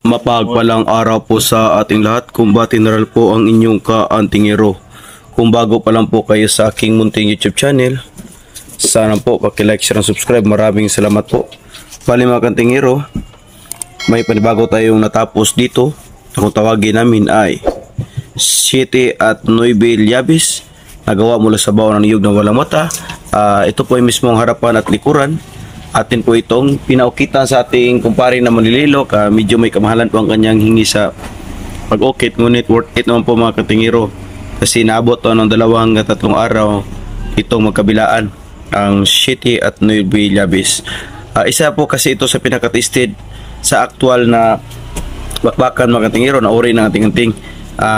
Mapagpalang araw po sa ating lahat. Kumba General po ang inyong kaantingero. Kung bago pa lang po kayo sa aking munting YouTube channel, sana po paki-like, share, and subscribe. Maraming salamat po. Bali mga kaantingero, may panibago tayong natapos dito. Kung tawagin namin ay City at Nueve Llabis, nagawa mula sa baon ng niyog ng walang mata. Ito po ay mismong harapan at likuran. Atin po itong pinaukitan sa ating kumpare na manlililok. Medyo may kamahalan po ang kanyang hingi sa pag-ukit, ngunit worth it naman po mga katingiro, kasi naabot to ng 2 hanggang 3 araw itong magkabilaan ang City at Nueve Llabis. Isa po kasi ito sa pinaka-tested sa aktual na bakbakan mga katingiro na uri ng ating anting.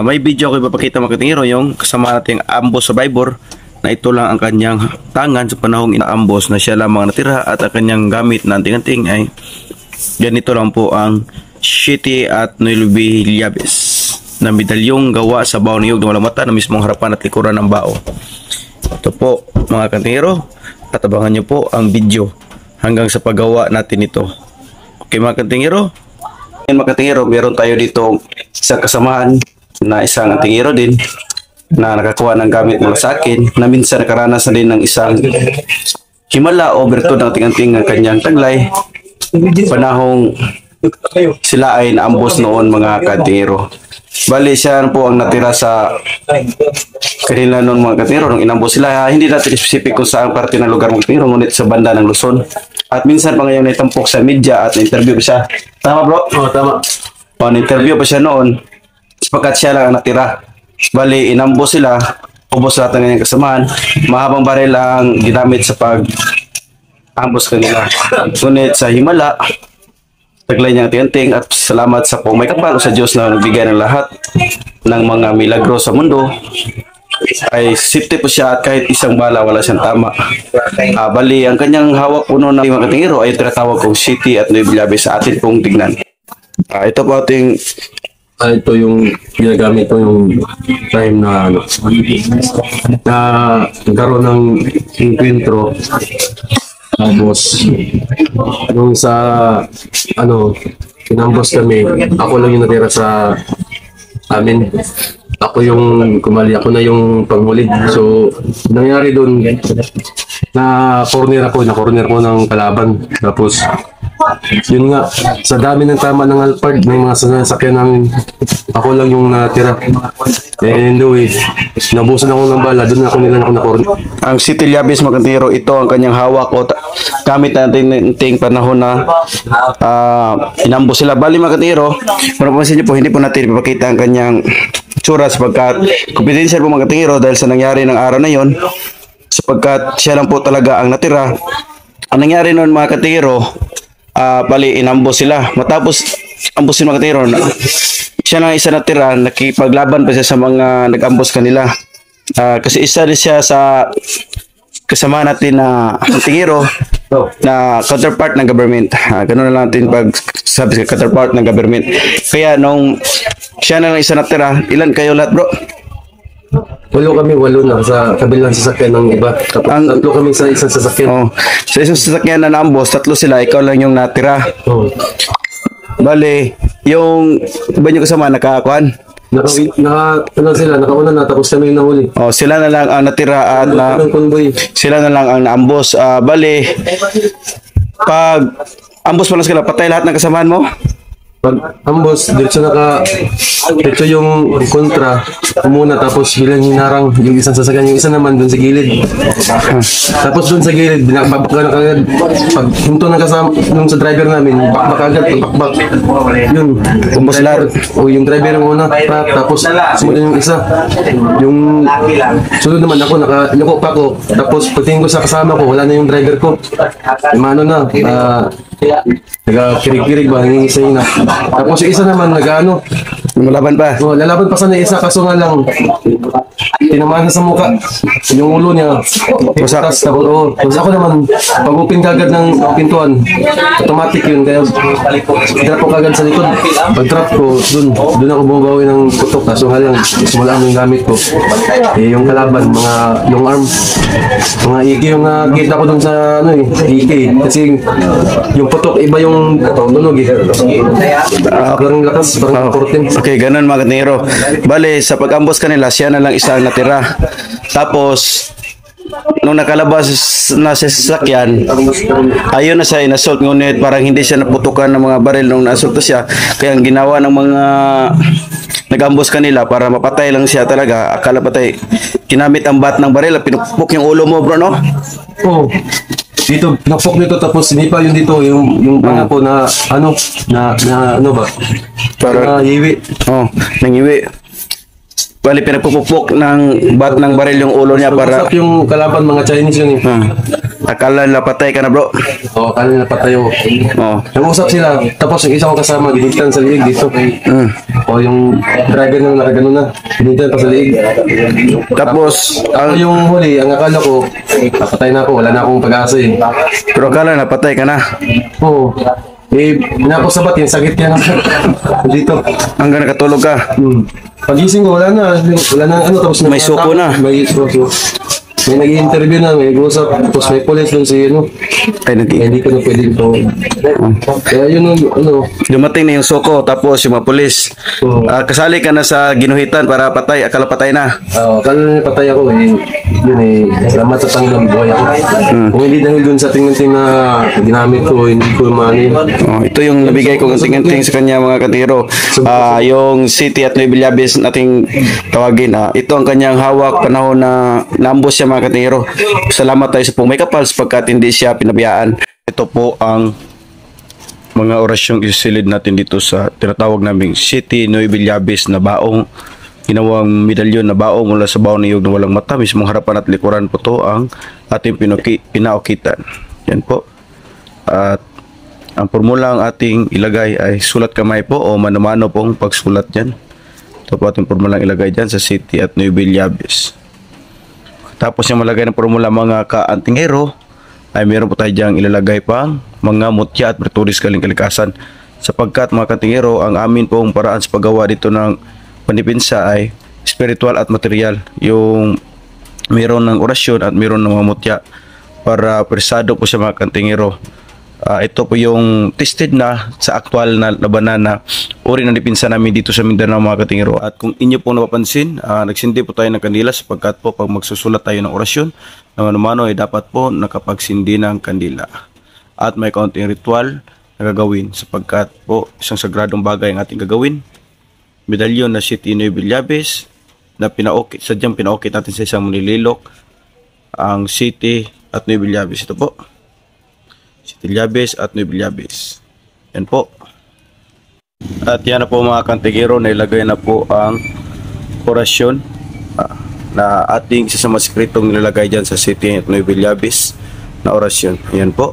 May video ko ipapakita mga katingiro, yung kasama nating Ambos Survivor, na ito lang ang kanyang tangan sa panahong inaambos na siya lamang natira, at ang kanyang gamit na anting-anting ay ganito lang po ang City at Nueve Llabis na medalyong gawa sa baon niyog ng walang mata na mismong harapan at likuran ng bao. Ito po mga katingero, at abangan nyo po ang video hanggang sa paggawa natin ito. Okay mga katingero, mga katingero, meron tayo dito isang kasamaan na isang antingero din na nakakuha ng gamit mula sa akin, na minsan nakaranas na din ng isang himala o bertud ng ating-anting ng kanyang taglay panahong sila ay naambos noon mga katingero. Bali siya po ang natira sa kanila noon mga katingero nung inambos sila. Hindi natin specific kung saan parte ng lugar mga katingero, ngunit sa banda ng Luzon, at minsan pa ngayon naitampok sa media at na-interview pa siya. Tama bro? Oo, tama. Na-interview pa siya noon sapagkat siya lang ang natira. Bali, inambos sila, ubos lahat ng kanyang kasamaan. Mahabang baril ang ginamit sa pag-ambos kanila. Ngunit sa himala, taglay niyang tiyanting, at salamat sa po may kapal sa Diyos na nagbigay ng lahat ng mga milagro sa mundo, ay safety po siya at kahit isang bala wala siyang tama. Bali, ang kanyang hawak puno ng mga katingero ay tinatawag kong City at Nueve Llabis sa atin pong tignan. Ito po ating ito yung ginagamit ko yung time na nagkaroon ng encuentro. Tapos nung sa inambos kami, ako lang yung natira sa amin. Ako yung kumali, ako na yung panghuli. So nangyari doon, na corner ko ng kalaban. Tapos yun nga, sa dami ng tama ng Alphard, may mga sasakyan namin, ako lang yung natira. And anyway, nabusan ako ng bala, doon ako nila na corner. ang City Llabis mga katingero, ito ang kanyang hawak o gamit natin ting panahon na inambos sila. Bali mga katingero, mapapansin niyo po, hindi po natin ipapakita ang kanyang tsura sapagkat confidential po mga katingero dahil sa nangyari ng araw na yon, sapagkat siya lang po talaga ang natira. Ang nangyari noon mga katingero, bali inambos sila. Matapos ambosin mga katingero, siya lang isa natira, nakipaglaban pa siya sa mga nag-ambos kanila. Kasi isa din siya sa kasama natin na katingero na counterpart ng government. Ganun na lang natin pag sabi sa counterpart ng government. Kaya nung siya na lang isa natira, ilan kayo lahat bro? Walo na sa kabilang sasakyan ng iba. Tapos tatlo kami sa isang sasakyan. Sa isang sasakyan na naambos, 3 sila, ikaw lang yung natira. Bale, yung iba nyo kasama nakakuan? Nakauna na, tapos kami yung nahuli. Sila na lang ang natira at sila na lang ang naambos. Bale, pag ambos pa lang sila, patay lahat ng kasamahan mo? Pag ambos, diretso yung kontra, umuna, tapos bilang hinarang yung isang sasakyan, yung isa naman dun sa gilid. Tapos dun sa gilid, binakbak na kagad. Pag hinto ng kasama, nung sa driver namin, bakbak agad, bakbak. Yun, Umbos lahat. Yung driver yung una, tapos sumunod yung isa. Yung sunod naman ako, nakayoko pa ako. Tapos pagtingin ko sa kasama ko, wala na yung driver ko. Yung ano na, nagkirig-kirig ba, hingin isa yun na. Tapos yung isa naman, nag-ano, Lumalaban pa? lalaban pa sana yung isa, kaso nga lang, tinamaan sa mukha. Yung ulo niya, tapos ako naman, pag-open kagad ng pintuan, automatic yun, kaya drop ko kagad sa likod. Pag-drop ko, dun ako bumabawi ng putok, kaso nga lang, sumala yung gamit ko. Yung kalaban, mga long arm, mga iki yung kita ko dun sa, iki. Kasi yung putok, iba yung tunog parang lakas, parang 14. Okay, ganun mga katingero. Bale, sa pag-ambos kanila, siya na lang isa ang natira. Tapos, nung nakalabas na sa sasakyan, ayun na siya inassault, ngunit parang hindi siya naputukan ng mga baril nung naassault siya. Kaya ang ginawa ng mga nag-ambos kanila para mapatay lang siya talaga, akala patay, kinamit ang bat ng baril at pinupok yung ulo mo, bro, no? Oo. Dito, napok nito, tapos sinipa yun dito, yung panga ko na, ano ba? Para hiwi. Oh, nangiwi. Bali, pinagpupupok ng bat ng baril yung ulo niya para... Usap yung kalaban, mga Chinese yun eh. Akala nila patay ka na, bro. Oo, akala nila patay ako. Nag-usap sila, tapos yung isa ko kasama, ginigtan sa liig dito. O yung driver na nakagano na, ginigtan pa sa liig. Tapos, yung huli, ang akala ko, patay na ako, wala na akong pag-asa eh. Pero akala na patay ka na. Oo. Napasabat yung sakit yan dito. Hanggang nakatulog ka. Pagising ko, wala na tapos May suko na. May suko. May nag-i-interview na, may usap, tapos may police dun si hindi ko na pwede ito. Kaya yun dumating na yung suko, tapos yung mga polis. Kasali ka na sa ginuhitan para patay, akala patay na. Akala patay ako salamat sa tanggang buhay ako. Kung hindi dahil dun sa tingin na ginamit ko, hindi ko mani. Ito yung nabigay ko tingin sa kanya mga katiro. Yung City at Nueva Villabis nating tawagin. Ito ang kanyang hawak panahon na naambos siya mga katiro. Salamat tayo sa may kapal sapagkat hindi siya pinabiyaan. Ito po ang mga orasyong isilid natin dito sa tinatawag naming City Nueva Villabis na baong ginawang medalyon na baong mula sa baong niyog na walang mata. Mismong harapan at likuran po to ang ating pinaukitan. Yan po. At ang formula ang ating ilagay ay sulat kamay po o mano-mano pong pagsulat dyan. Ito po ating formula ang ilagay dyan sa City at Nueva Villabis. Tapos yung malagay ng formula mga ka-antingero ay meron po tayo diyang ilalagay pang mga mutya at virtudes galing kalikasan. Sapagkat mga ka-antingero, ang amin pong paraan sa paggawa dito ng panipinsa ay spiritual at material. Yung meron ng orasyon at meron ng mga mutya para persado po siya mga ka-antingero. Ito po yung tested na sa aktual na labanan na uri ng dipinsa namin dito sa Mindanao mga katingero. At kung inyo pong napapansin, nagsindi po tayo ng kandila sapagkat po pag magsusulat tayo ng orasyon ng ano-mano ay dapat po nakapagsindi ng kandila. At may kaunting ritual na gagawin sapagkat po isang sagradong bagay ang ating gagawin. Medalyon na City Nueva Villabis na sadyang pinaukit natin sa isang manililok ang City at Nueva Villabis. Ito po. City Villabis at Nueva Villabis. Yan po. At yan na po mga kantigero, nailagay na po ang orasyon na ating sasama sikretong nilalagay dyan sa City at Nueva Villabis na orasyon. Yan po.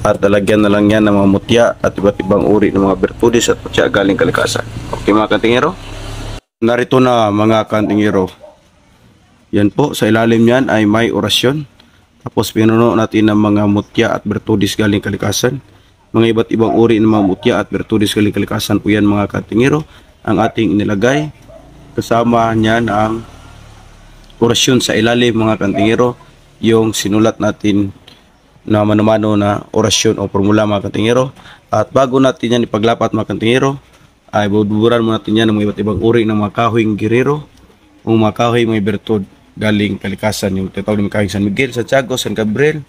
At talagyan na lang yan ng mga mutya at iba't ibang uri ng mga virtudes at mutya galing kalikasan. Okay mga kantigero? Narito na mga kantigero. Yan po, sa ilalim yan ay may orasyon. Tapos pinuno natin ng mga mutya at virtudes galing kalikasan. Mga iba't ibang uri ng mga mutya at virtudes galing kalikasan po yan mga katingero. Ang ating inilagay. Kasama niyan ang orasyon sa ilalim mga katingero. Yung sinulat natin na mano-mano na orasyon o formula mga katingero. At bago natin yan ipaglapat mga katingero, ay buburan mo natin yan ng mga iba't ibang uri ng mga kahoyng girero o mga kahoy may virtud galing kalikasan, yung tinatawag ng kahing San Miguel, Santiago, San Gabriel,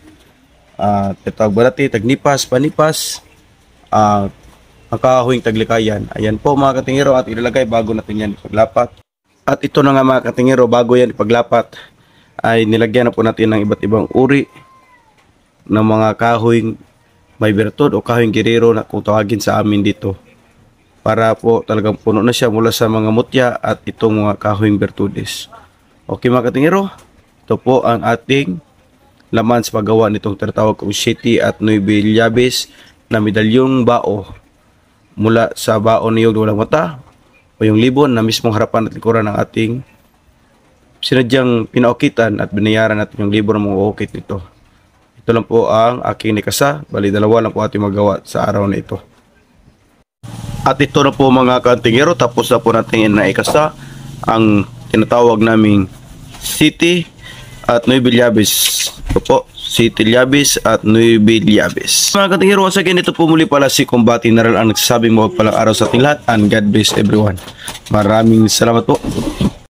tinatawag Barati, Tagnipas, Panipas, ang kahoyng Taglikayan. Ayan po mga katingero at ilalagay bago natin yan ipaglapat. At ito na nga mga katingero, bago yan ipaglapat ay nilagyan na po natin ng iba't ibang uri ng mga kahoyng may virtud o kahoyng girero na kung tawagin sa amin dito. Para po talagang puno na siya mula sa mga mutya at itong mga kahoyng virtudes. Okay mga katingero, ito po ang ating laman sa paggawa nitong tinatawag kong City at Nueva Villabis na medalyong bao mula sa baon niyog walang mata o yung libon na mismong harapan at likuran ng ating sinadyang pinaukitan at binayaran natin yung libro ng mga ukit nito. Ito lang po ang aking nikasa. Bali, dalawa lang po ating magawa sa araw na ito. At ito na po mga kaantingero, tapos na po natin naikasa ang tinatawag naming City at Nueva Llabis. Ito po, City Llabis at Nueva Llabis. Mga kaantingero, once again, ito po muli pala si Combati General ang nagsasabing mawag palang araw sa ating lahat, and God bless everyone. Maraming salamat po.